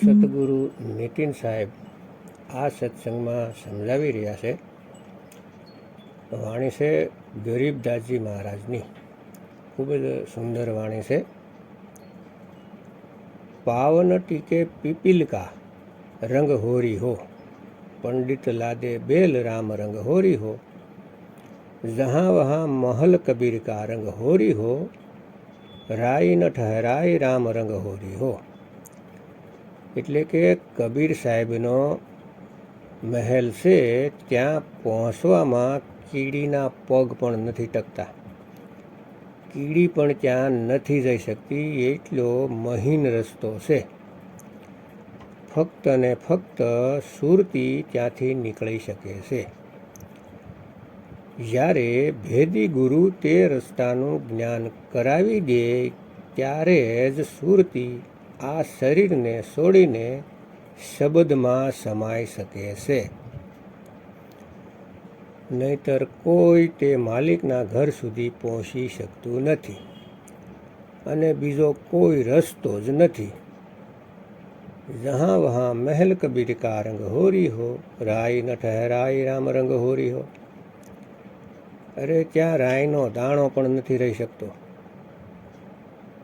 સતગુરુ નીતિન સાહેબ આ સત્સંગમાં સમજાવી રહ્યા છે. વાણી છે ગરીબદાસજી મહારાજની, ખૂબ જ સુંદર વાણી છે. પાવન ટીકે પીપીલકા રંગ હોરી હો, पंडित लादे बेल राम रंग होरी हो, जहाँ वहाँ महल कबीर का रंग होरी हो, राई न ठहराई राम रंग होरी हो. એટલે કે કબીર સાહેબનો મહેલ છે ત્યાં પહોંચવામાં કીડીના પગ પણ નથી ટકતા, કીડી પણ ત્યાં નથી જઈ શકતી, એટલો મહીન રસ્તો છે. ફક્ત ને ફક્ત સુરતી ત્યાંથી નીકળી શકે છે. જ્યારે ભેદી ગુરુ તે રસ્તાનું જ્ઞાન કરાવી દે ત્યારે જ સુરતી આ શરીરને છોડીને શબ્દમાં સમાઈ શકે છે. નહીતર કોઈ તે માલિકના ઘર સુધી પહોંચી શકતું નથી અને બીજો કોઈ રસ્તો જ નથી. जहाँ वहाँ महल कबीर का रंग होरी हो, राई न ठहराई राम रंग होरी हो. અરે ત્યાં રાઈનો દાણો પણ નથી રહી શકતો.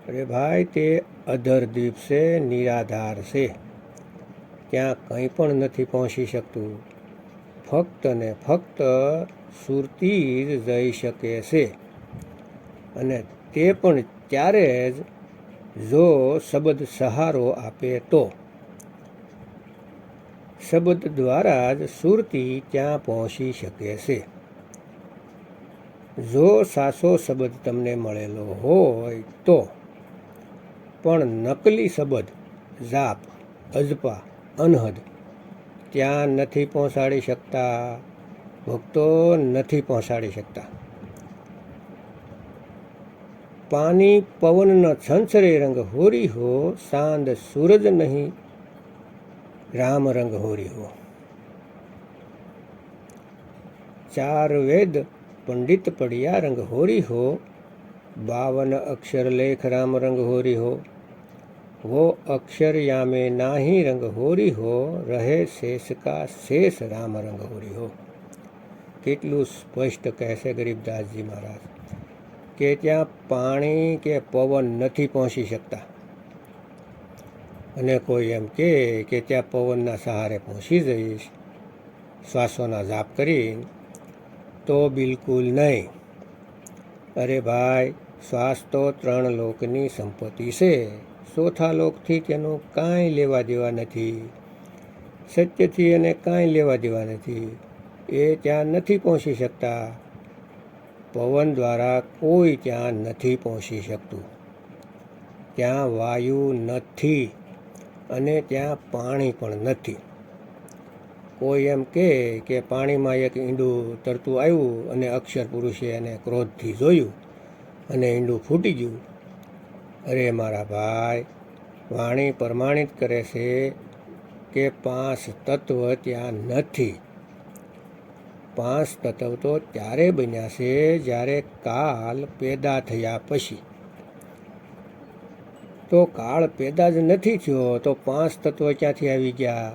અરે ભાઈ, તે અધરદીપ છે, નિરાધાર છે, ત્યાં કંઈ પણ નથી પહોંચી શકતું. ફક્ત ને ફક્ત સુરતી જ જઈ શકે છે, અને તે પણ ત્યારે જ જો શબ્દ સહારો આપે તો. શબ્દ દ્વારા જ સુરતી ત્યાં પહોંચી શકે છે. જો સાચો શબ્દ તમને મળેલો હોય તો. પણ નકલી શબ્દ, જાપ, અજપા, અનહદ ત્યાં નથી પહોંચાડી શકતા. ભક્તો નથી પહોંચાડી શકતા. પાણી પવન ન છંછરે રંગ હોરી હો, સાંદ સૂરજ નહીં राम रंग होरी हो. चार वेद पंडित पढ़िया रंग होरी हो, 52 अक्षर लेख राम रंग होरी हो. वो अक्षर या में नाही रंग होरी हो, रहे शेष का शेष राम रंग होरी हो. કેટલું સ્પષ્ટ કહેશે ગરીબદાસજી મહારાજ કે ત્યાં પાણી કે પવન નથી પહોંચી શકતા. અને કોઈ એમ કે ત્યાં પવનના સહારે પહોંચી જઈશ શ્વાસોના જાપ કરી, તો બિલકુલ નહીં. અરે ભાઈ, શ્વાસ તો 3 લોકની સંપત્તિ છે. ચોથા લોકથી તેનું કાંઈ લેવા દેવા નથી. સત્યથી એને કાંઈ લેવા દેવા નથી. એ ત્યાં નથી પહોંચી શકતા. પવન દ્વારા કોઈ ત્યાં નથી પહોંચી શકતું. ત્યાં વાયુ નથી અને ત્યાં પાણી પણ નથી. કોઈ એમ કે પાણીમાં એક ઈંડું તરતું આવ્યું અને અક્ષર પુરુષે એને ક્રોધથી જોયું અને ઈંડું ફૂટી ગયું. અરે મારા ભાઈ, વાણી પ્રમાણિત કરે છે કે 5 તત્વ ત્યાં નથી. 5 તત્વ તો ત્યારે બન્યા છે જ્યારે કાળ પેદા થયા પછી. તો કાળ પેદા જ નથી થયો તો 5 તત્વ ક્યાંથી આવી ગયા?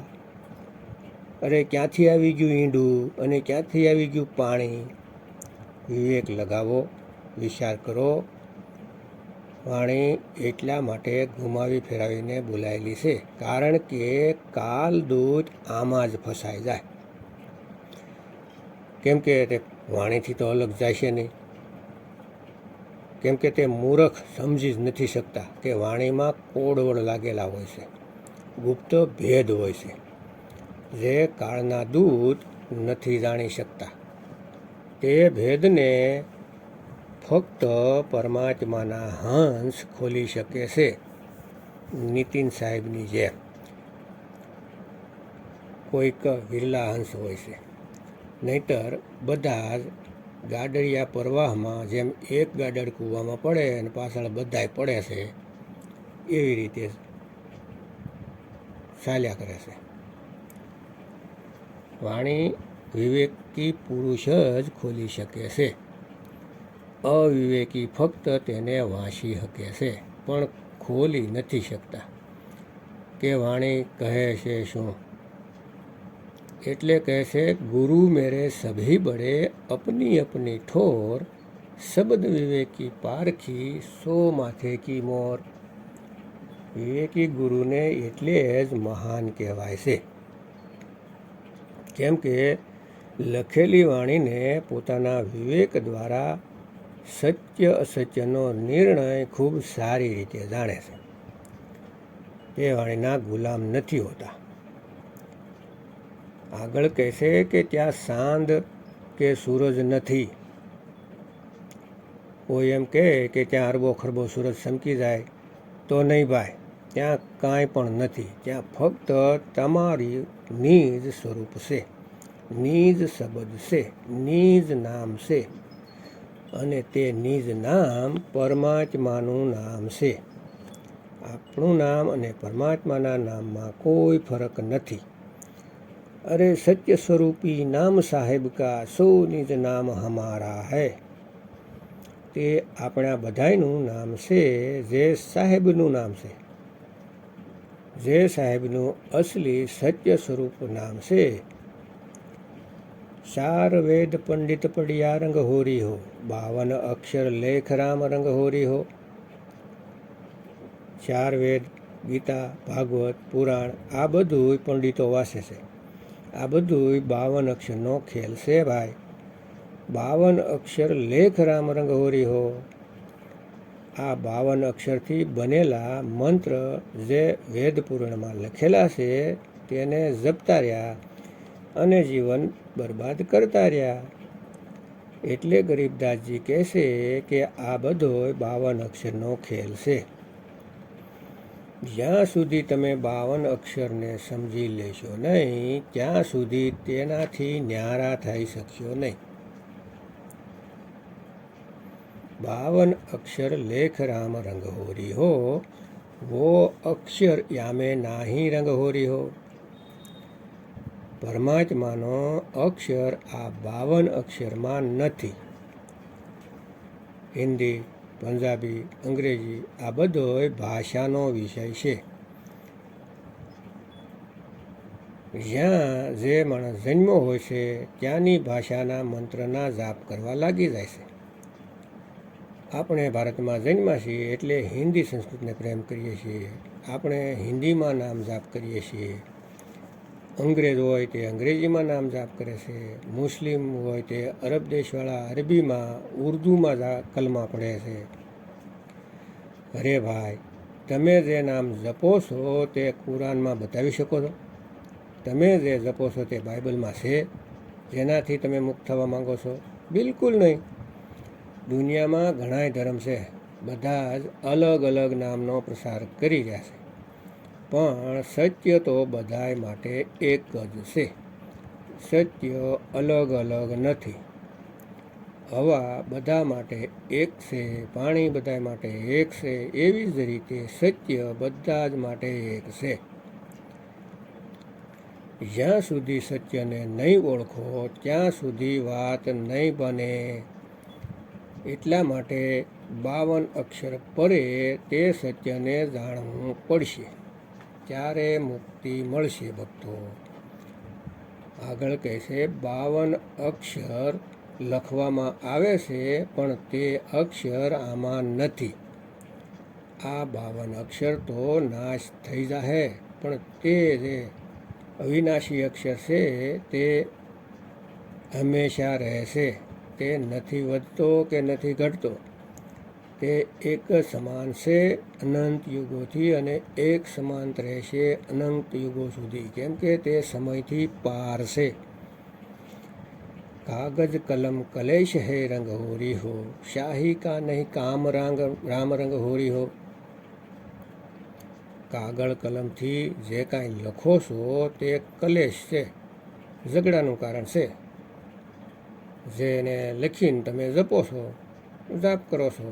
અરે ક્યાંથી આવી ગયું ઈંડું અને ક્યાંથી આવી ગયું પાણી? વિવેક લગાવો, વિચાર કરો. વાણી એટલા માટે ઘુમાવી ફેરવીને બોલાયેલી છે કારણ કે કાલદૂત આમાં જ ફસાઈ જાય. કેમ કે તે વાણીથી તો અલગ જાય છે નહીં. કેમ કે તે મૂર્ખ સમજી જ નથી શકતા કે વાણીમાં કોડવડ લાગેલા હોય છે, ગુપ્ત ભેદ હોય છે, જે કાળના દૂત નથી જાણી શકતા. તે ભેદને ફક્ત પરમાત્માના હંસ ખોલી શકે છે, નીતિન સાહેબની જેમ. કોઈક વિરલા હંસ હોય છે, નહીતર બધા જ ગાડડિયા પ્રવાહમાં જેમ એક ગાડર કૂવામાં પડે અને પાછળ બધાય પડે છે, એવી રીતે ચાલ્યા કરે છે. વાણી વિવેકી પુરુષ જ ખોલી શકે છે. અવિવેકી ફક્ત તેને વાંચી શકે છે, પણ ખોલી નથી શકતા. કે વાણી કહે છે શું? એટલે કહે છે, ગુરુ મેરે સભી બડે અપની અપની ઠોર, શબ્દ વિવેકી પારખી સો માથે કી મોર. વિવેકી ગુરુને એટલે જ મહાન કહેવાય છે, કેમ કે લખેલી વાણીને પોતાના વિવેક દ્વારા સત્ય અસત્યનો નિર્ણય ખૂબ સારી રીતે જાણે છે. એ વાણીના ગુલામ નથી હોતા. આગળ કહેશે કે ત્યાં સાંદ કે સૂરજ નથી. કોઈ એમ કહે કે ત્યાં અરબો ખરબો સૂરજ ચમકી જાય, તો નહીં ભાઈ, ત્યાં કાંઈ પણ નથી. ત્યાં ફક્ત તમારી નિજ સ્વરૂપ છે, નિજ શબ્દ છે, નિજ નામ છે, અને તે નિજ નામ પરમાત્માનું નામ છે. આપણું નામ અને પરમાત્માના નામમાં કોઈ ફરક નથી. અરે સત્ય સ્વરૂપી નામ સાહેબ કા, સો નિજ નામ હમારા હૈ. તે આપણા બધાયનું નામ છે, જે સાહેબનું નામ છે, જે સાહેબનું અસલી સત્ય સ્વરૂપ નામ છે. ચાર વેદ પંડિત પડિયા રંગ હોરી હો, 52 અક્ષર લેખ રામ રંગ હોરી હો. ચાર વેદ, ગીતા, ભાગવત, પુરાણ, આ બધું પંડિતો વાંચે છે. આ બધું 52 અક્ષરનો ખેલ છે ભાઈ. 52 અક્ષર લેખ રામ રંગ હોરી હો. આ 52 અક્ષરથી બનેલા મંત્ર જે વેદ પુરાણમાં લખેલા છે, તેને જપતા રહ્યા અને જીવન બરબાદ કરતા રહ્યા. એટલે ગરીબદાસજી કહેશે કે આ બધો 52 અક્ષરનો ખેલ છે. જ્યાં સુધી તમે 52 અક્ષરને સમજી લેશો નહીં, ત્યાં સુધી તેનાથી ન્યારા થઈ શકશો નહીં. 52 અક્ષર લેખ રામ રંગ હોરી હો, वो અક્ષર યામે નાહી રંગ હોરી હો. પરમાત્માનો અક્ષર આ 52 અક્ષરમાં નથી. હિન્દી, પંજાબી, અંગ્રેજી આ બધો ભાષાનો વિષય છે. જ્યાં જે માણસ જન્મ્યો હોય છે, ત્યાંની ભાષાના મંત્રના જાપ કરવા લાગી જાય છે. આપણે ભારતમાં જન્મ્યા છીએ એટલે હિન્દી સંસ્કૃતને પ્રેમ કરીએ છીએ. આપણે હિન્દીમાં નામ જાપ કરીએ છીએ. અંગ્રેજ હોય તે અંગ્રેજીમાં નામ જાપ કરે છે. મુસ્લિમ હોય તે અરબ દેશવાળા અરબીમાં, ઉર્દૂમાં કલમા પડે છે. અરે ભાઈ, તમે જે નામ જપો છો તે કુરાનમાં બતાવી શકો છો? તમે જે જપો છો તે બાઇબલમાં છે, જેનાથી તમે મુક્ત થવા માંગો છો? બિલકુલ નહીં. દુનિયામાં ઘણાય ધર્મ છે, બધા જ અલગ અલગ નામનો પ્રસાર કરી રહ્યા છે, પણ સત્ય તો બધાય માટે એક જ છે. સત્ય અલગ અલગ નથી. હવા બધા માટે એક છે, પાણી બધા માટે એક છે, એવી જ રીતે સત્ય બધા જ માટે એક છે. જ્યાં સુધી સત્યને નહીં ઓળખો, ત્યાં સુધી વાત નહીં બને. એટલા માટે 52 અક્ષર પરે તે સત્યને જાણવું પડશે, ત્યારે મુક્તિ મળશે ભક્તો. આગળ કહે છે, 52 અક્ષર લખવામાં આવે છે, પણ તે અક્ષર આમાં નથી. આ 52 અક્ષર તો નાશ થઈ જાહે, પણ તે જે અવિનાશી અક્ષર છે તે હંમેશા રહેશે. તે નથી વધતો કે નથી ઘટતો. તે એક સમાન છે અનંત યુગોથી, અને એક સમાન રહેશે અનંત યુગો સુધી, કેમ કે તે સમયથી પાર છે. કાગજ કલમ કલેશ હે રંગ હોરી હો, શાહી કા નહીં કામ રામ રંગ હોરી હો. કાગળ કલમથી જે કાંઈ લખો છો તે કલેશ છે, ઝઘડાનું કારણ છે. જેને લખીને તમે જપો છો, જાપ કરો છો.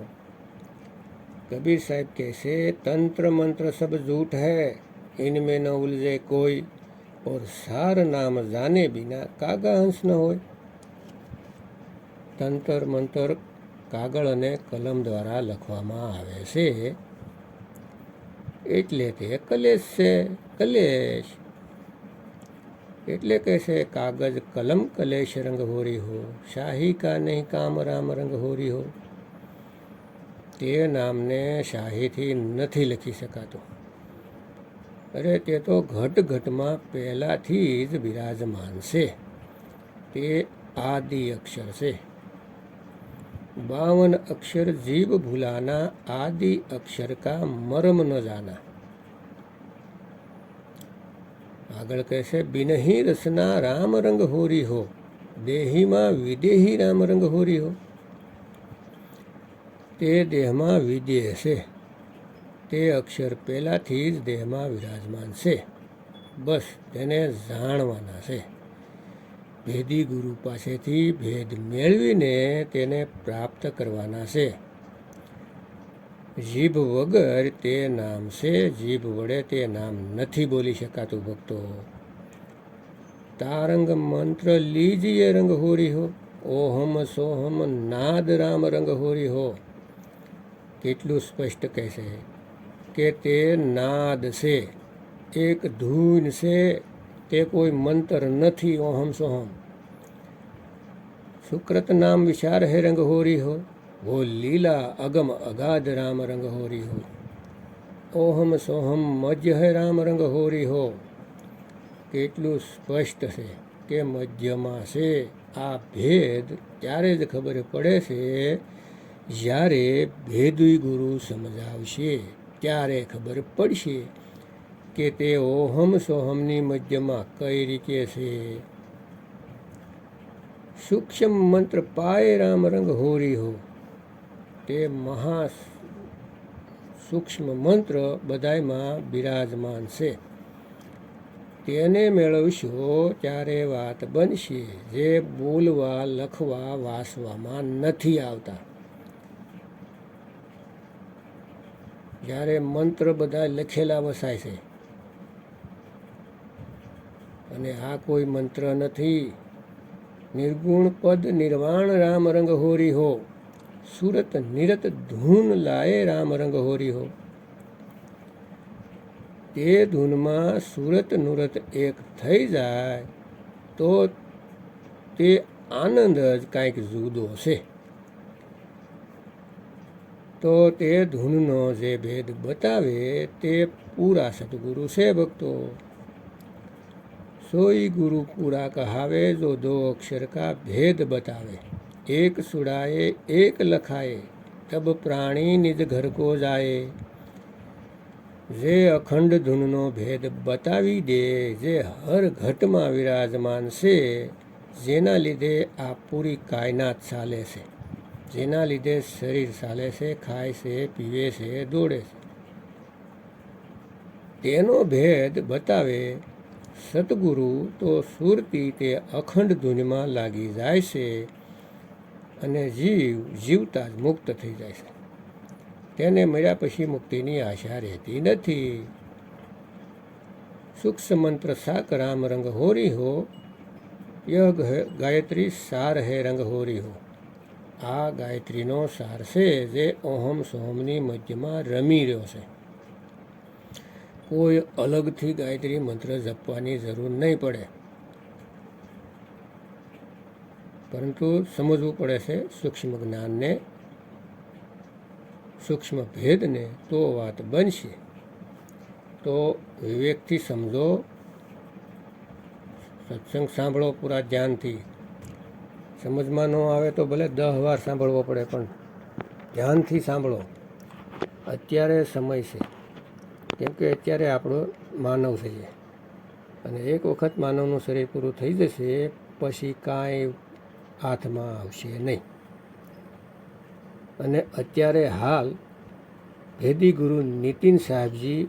કબીર સાહેબ કહે છે, તંત્ર મંત્ર સબ झूठ है, इनमें न उलझे कोई, और सार नाम जाने बिना कागा हंस न હોય. તંત્ર મંત્ર કાગળ અને કલમ દ્વારા લખવામાં આવે છે, એટલે તે કલેશ છે, કલેશ. એટલે કહેશે કાગજ કલમ કલેશ રંગ હોરી હો, શાહી કા નહીં કામ રામ રંગ હોરી હો. તે નામને શાહીથી નથી લખી શકાતું. અરે તે તો ઘટ ઘટમાં પહેલાંથી જ બિરાજમાન છે. તે આદિ અક્ષર છે. 52 अक्षर जीव भुलाना, आदि अक्षर का मरम न जाना. આગળ કહેશે બિનહી રસના રામ રંગ હોરી હો, દેહીમાં વિદેહી રામ રંગ હોરી હો. તે દેહમાં વિદેહ છે. તે અક્ષર પહેલાંથી જ દેહમાં વિરાજમાન છે. બસ તેને જાણવાના છે. ભેદી ગુરુ પાસેથી ભેદ મેળવીને તેને પ્રાપ્ત કરવાના છે. જીભ વગર તે નામ છે, જીભ વડે તે નામ નથી બોલી શકાતું ભક્તો. તારંગ મંત્ર લીજીએ રંગ હોરી હો, ઓહમ સોહમ નાદ રામ રંગ હોરી હો. કેટલું સ્પષ્ટ કહેશે કે તે નાદ છે, એક ધૂન છે, તે કોઈ મંત્ર નથી. ઓહમ સોહમ. સુકૃત નામ વિચાર હે રંગ હોરી હો, वो लीला अगम अगाध राम रंग होरी हो. ओहम सोहम मध्य है राम रंग होरी हो. કેટલું સ્પષ્ટ છે કે મધ્યમાં છે. આ ભેદ ત્યારે જ ખબર પડે છે જ્યારે ભેદી ગુરુ સમજાવશે, ત્યારે ખબર પડશે કે તે ઓહમ સોહમની મધ્યમાં કઈ રીતે છે. સૂક્ષ્મ મંત્ર પાય રામ રંગ હોરી હો. તે મહા સૂક્ષ્મ મંત્ર બધાયમાં બિરાજમાન છે. તેને મેળવશો ત્યારે વાત બનશે, જે બોલવા લખવા વાંચવામાં નથી આવતા. જ્યારે મંત્ર બધા લખેલા વસાય છે અને આ કોઈ મંત્ર નથી. નિર્ગુણ પદ નિર્વાણ રામ રંગ હોરી હો, સુરત નિરત ધૂન લાય રામ રંગ હોરી હો. તે ધૂનમાં સુરત નુરત એક થઈ જાય તો તે આનંદ જ કાંઈક જુદો છે. તો તે ધૂનનો જે ભેદ બતાવે તે પૂરા સદગુરુ છે ભક્તો. સોઈ ગુરુ પૂરા કહાવે જો દો અક્ષર કા ભેદ બતાવે. એક સુડાએ એક લખાએ, તબ પ્રાણી નિજ ઘર કો જાએ. જે અખંડ ધૂનનો ભેદ બતાવી દે, જે હર ઘટમાં વિરાજમાન છે, જેના લીધે આ પૂરી કાયનાત ચાલે છે, જેના લીધે શરીર ચાલે છે, ખાય છે, પીવે છે, દોડે છે, તેનો ભેદ બતાવે સતગુરુ, તો સુરતી તે અખંડ ધૂનમાં લાગી જાય છે અને જીવ જીવતા જ મુક્ત થઈ જાય છે. તેને મળ્યા પછી મુક્તિની આશા રહેતી નથી. સૂક્ષ્મ મંત્ર સાક રામ રંગ હોરી હો, યહ ગાયત્રી સાર હે રંગ હોરી હો. આ ગાયત્રીનો સાર છે જે ઓહમ સોહમની મધ્યમાં રમી રહ્યો છે. કોઈ અલગથી ગાયત્રી મંત્ર જપવાની જરૂર નહીં પડે, પરંતુ સમજવું પડે છે સૂક્ષ્મ જ્ઞાનને, સૂક્ષ્મ ભેદને, તો વાત બનશે. તો વિવેકથી સમજો, સત્સંગ સાંભળો પૂરા ધ્યાનથી. સમજમાં ન આવે તો ભલે 10 વાર સાંભળવો પડે, પણ ધ્યાનથી સાંભળો. અત્યારે સમય છે, કેમ કે અત્યારે આપણો માનવ થઈએ અને એક વખત માનવનું શરીર પૂરું થઈ જશે પછી કાંઈ હાથમાં આવશે નહીં. અને અત્યારે હાલ ભેદી ગુરુ નીતિન સાહેબજી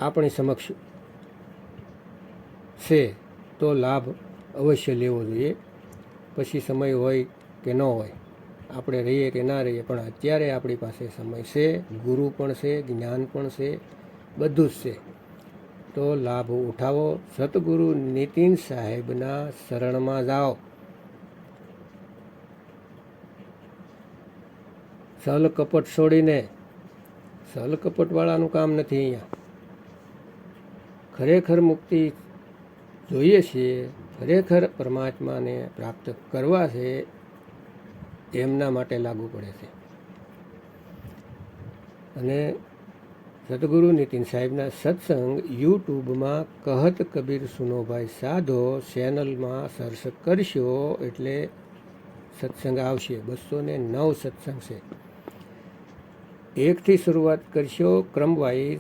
આપણી સમક્ષ છે, તો લાભ અવશ્ય લેવો જોઈએ. પછી સમય હોય કે ન હોય, આપણે રહીએ કે ના રહીએ, પણ અત્યારે આપણી પાસે સમય છે, ગુરુ પણ છે, જ્ઞાન પણ છે, બધું જ છે. તો લાભ ઉઠાવો. સતગુરુ નીતિન સાહેબના શરણમાં જાઓ. છલ કપટ છોડીને સલ કપટવાળાનું કામ નથી અહીંયા. ખરેખર મુક્તિ જોઈએ છીએ, ખરેખર પરમાત્માને પ્રાપ્ત કરવા છે, એમના માટે લાગુ પડે છે. અને સદગુરુ નીતિન સાહેબના સત્સંગ યુટ્યુબમાં કહત કબીર સુનોભાઈ સાધો ચેનલમાં સર્ચ કરશો એટલે સત્સંગ આવશે. 209 સત્સંગ છે. એકથી શરૂઆત કરશો ક્રમવાઇઝ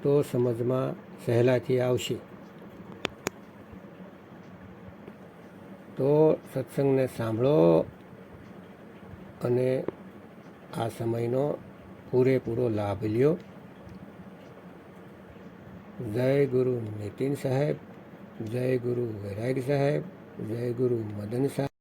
તો સમજમાં સહેલાઈથી આવશે. તો સત્સંગને સાંભળો અને આ સમયનો પૂરેપૂરો લાભ લ્યો. જય ગુરુ નીતિન સાહેબ, જય ગુરુ વૈરાગ સાહેબ, જય ગુરુ મદન સાહેબ.